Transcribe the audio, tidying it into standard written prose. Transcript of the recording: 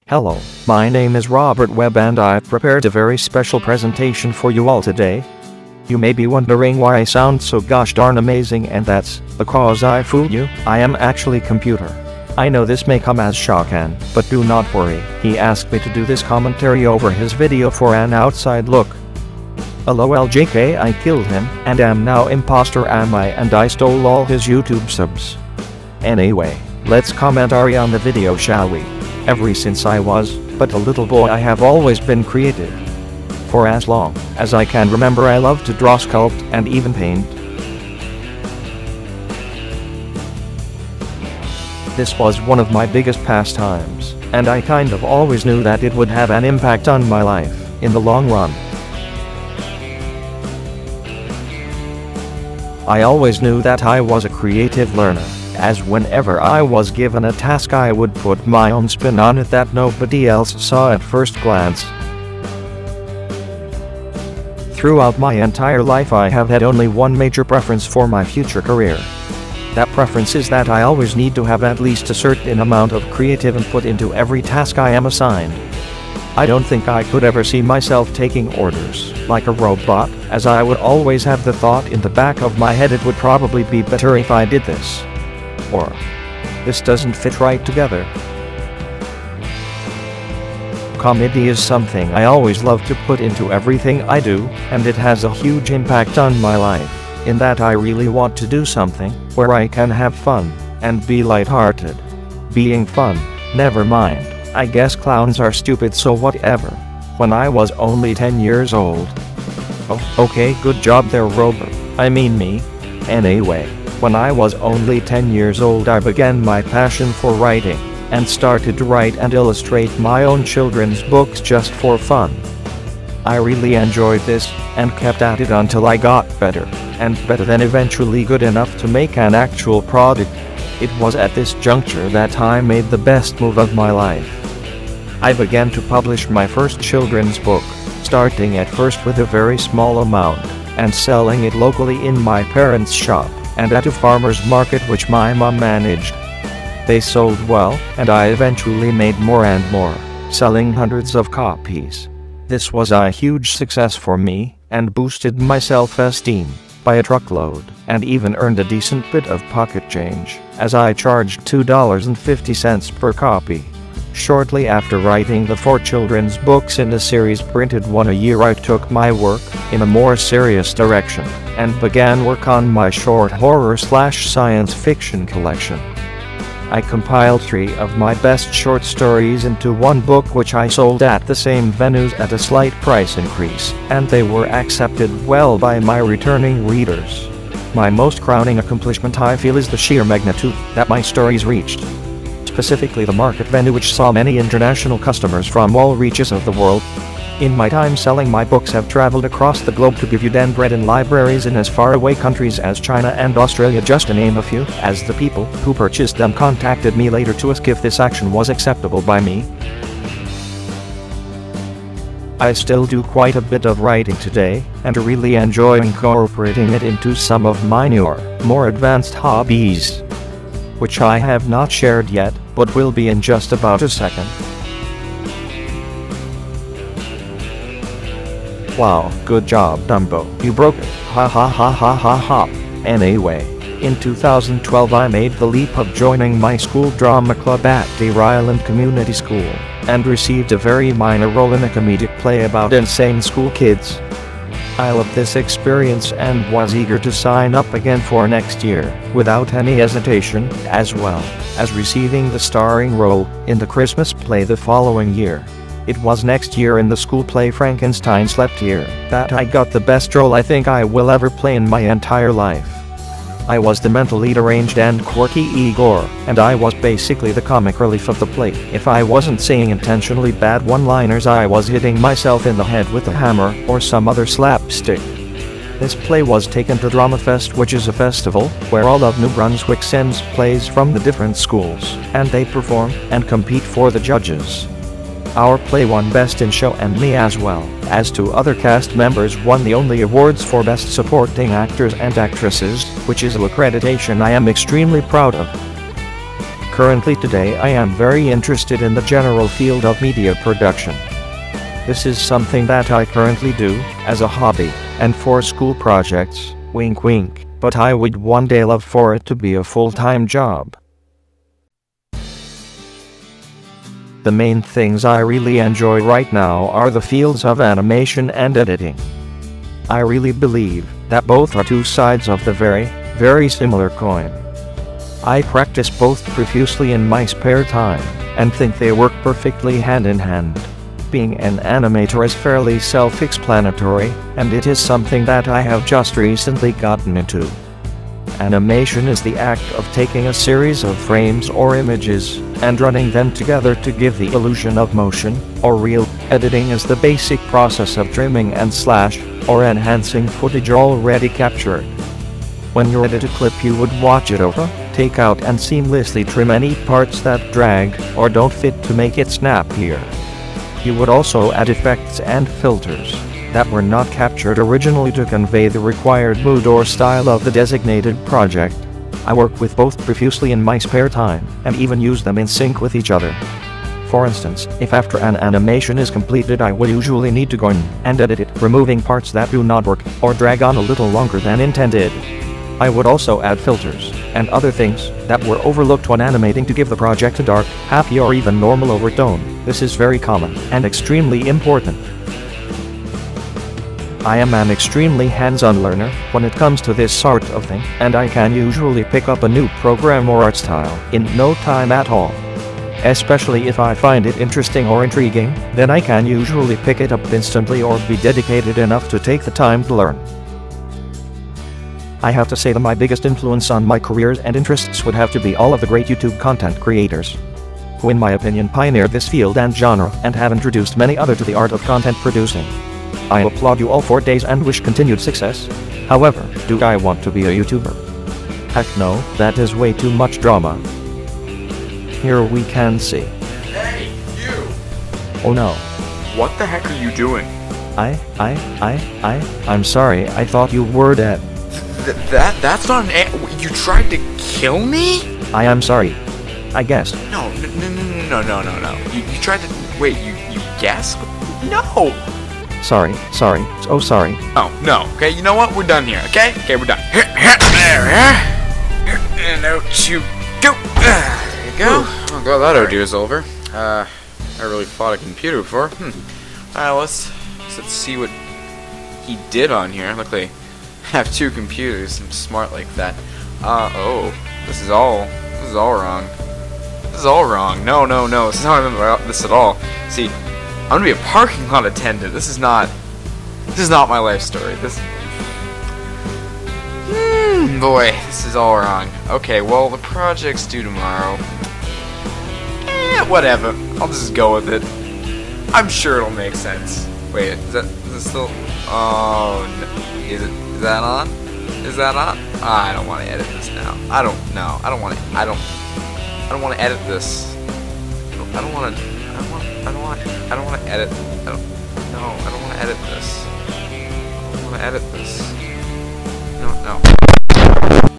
Hello, my name is Robert Webb and I've prepared a very special presentation for you all today. You may be wondering why I sound so gosh darn amazing, and that's because I fooled you. I am actually computer. I know this may come as shocking, but do not worry. He asked me to do this commentary over his video for an outside look. LOL JK, I killed him, and am now imposter am I, and I stole all his YouTube subs. Anyway, let's commentary on the video, shall we? Ever since I was but a little boy, I have always been creative. For as long as I can remember, I love to draw, sculpt, and even paint. This was one of my biggest pastimes, and I kind of always knew that it would have an impact on my life in the long run. I always knew that I was a creative learner, as whenever I was given a task I would put my own spin on it that nobody else saw at first glance. Throughout my entire life I have had only one major preference for my future career. That preference is that I always need to have at least a certain amount of creative input into every task I am assigned. I don't think I could ever see myself taking orders like a robot, as I would always have the thought in the back of my head it would probably be better if I did this. Or, this doesn't fit right together. Comedy is something I always love to put into everything I do, and it has a huge impact on my life, in that I really want to do something where I can have fun and be lighthearted. Being fun, never mind, I guess clowns are stupid, so whatever. When I was only 10 years old. Oh, okay, good job there, Robert. I mean me. Anyway. When I was only 10 years old, I began my passion for writing, and started to write and illustrate my own children's books just for fun. I really enjoyed this, and kept at it until I got better, and better, then eventually good enough to make an actual product. It was at this juncture that I made the best move of my life. I began to publish my first children's book, starting at first with a very small amount, and selling it locally in my parents' shop, and at a farmer's market which my mom managed. They sold well, and I eventually made more and more, selling hundreds of copies. This was a huge success for me, and boosted my self-esteem by a truckload, and even earned a decent bit of pocket change, as I charged $2.50 per copy. Shortly after writing the 4 children's books in the series printed one a year, I took my work in a more serious direction, and began work on my short horror/science fiction collection. I compiled 3 of my best short stories into one book, which I sold at the same venues at a slight price increase, and they were accepted well by my returning readers. My most crowning accomplishment, I feel, is the sheer magnitude that my stories reached. Specifically the market venue, which saw many international customers from all reaches of the world. In my time selling, my books have traveled across the globe to be viewed and read in libraries in as faraway countries as China and Australia, just to name a few, as the people who purchased them contacted me later to ask if this action was acceptable by me. I still do quite a bit of writing today, and really enjoy incorporating it into some of my newer, more advanced hobbies, which I have not shared yet, but will be in just about a second. Wow, good job, Dumbo, you broke it, ha ha ha ha ha ha. Anyway, in 2012 I made the leap of joining my school drama club at Deer Island Community School, and received a very minor role in a comedic play about insane school kids. I loved this experience and was eager to sign up again for next year, without any hesitation, as well as receiving the starring role in the Christmas play the following year. It was next year in the school play Frankenstein Slept Here that I got the best role I think I will ever play in my entire life. I was the mentally deranged and quirky Igor, and I was basically the comic relief of the play. If I wasn't saying intentionally bad one-liners, I was hitting myself in the head with a hammer or some other slapstick. This play was taken to DramaFest, which is a festival where all of New Brunswick sends plays from the different schools, and they perform and compete for the judges. Our play won Best in Show, and me, as well as 2 other cast members, won the only awards for Best Supporting Actors and Actresses, which is an accreditation I am extremely proud of. Currently today I am very interested in the general field of media production. This is something that I currently do, as a hobby, and for school projects, wink wink, but I would one day love for it to be a full-time job. The main things I really enjoy right now are the fields of animation and editing. I really believe that both are two sides of the very similar coin. I practice both profusely in my spare time, and think they work perfectly hand in hand. Being an animator is fairly self-explanatory, and it is something that I have just recently gotten into. Animation is the act of taking a series of frames or images, and running them together to give the illusion of motion, or real. Editing is the basic process of trimming and slash, or enhancing footage already captured. When you edit a clip you would watch it over, take out and seamlessly trim any parts that drag, or don't fit to make it snappier. You would also add effects and filters that were not captured originally to convey the required mood or style of the designated project. I work with both profusely in my spare time, and even use them in sync with each other. For instance, if after an animation is completed I will usually need to go in and edit it, removing parts that do not work, or drag on a little longer than intended. I would also add filters, and other things, that were overlooked when animating to give the project a dark, happy or even normal overtone. This is very common, and extremely important. I am an extremely hands-on learner when it comes to this sort of thing, and I can usually pick up a new program or art style in no time at all. Especially if I find it interesting or intriguing, then I can usually pick it up instantly or be dedicated enough to take the time to learn. I have to say that my biggest influence on my career and interests would have to be all of the great YouTube content creators, who in my opinion pioneered this field and genre, and have introduced many others to the art of content producing. I applaud you all for days and wish continued success. However, do I want to be a YouTuber? Heck no, that is way too much drama. Here we can see. Hey, you! Oh no. What the heck are you doing? I'm sorry, I thought you were dead. That's not an you tried to kill me? I am sorry. I guessed. No. You tried to, wait, you guessed? No! Sorry, oh sorry. Oh, no, okay, you know what, we're done here, okay? Okay, we're done. There, and out you go. There you go. Oh god, that ordeal's over. I really fought a computer before. Alright, let's see what he did on here. Look, they have two computers. I'm smart like that. Oh, this is all wrong. This is all wrong. No, this is not remember this at all. See, I'm gonna be a parking lot attendant. This is not my life story. Boy, this is all wrong. Okay, well, the project's due tomorrow. Whatever. I'll just go with it. I'm sure it'll make sense. Wait, is it still? Oh, no. Is that on? Is that on? I don't want to edit this now. I don't want to edit this. I don't want to edit. I don't want to edit this. I don't want to edit this. No.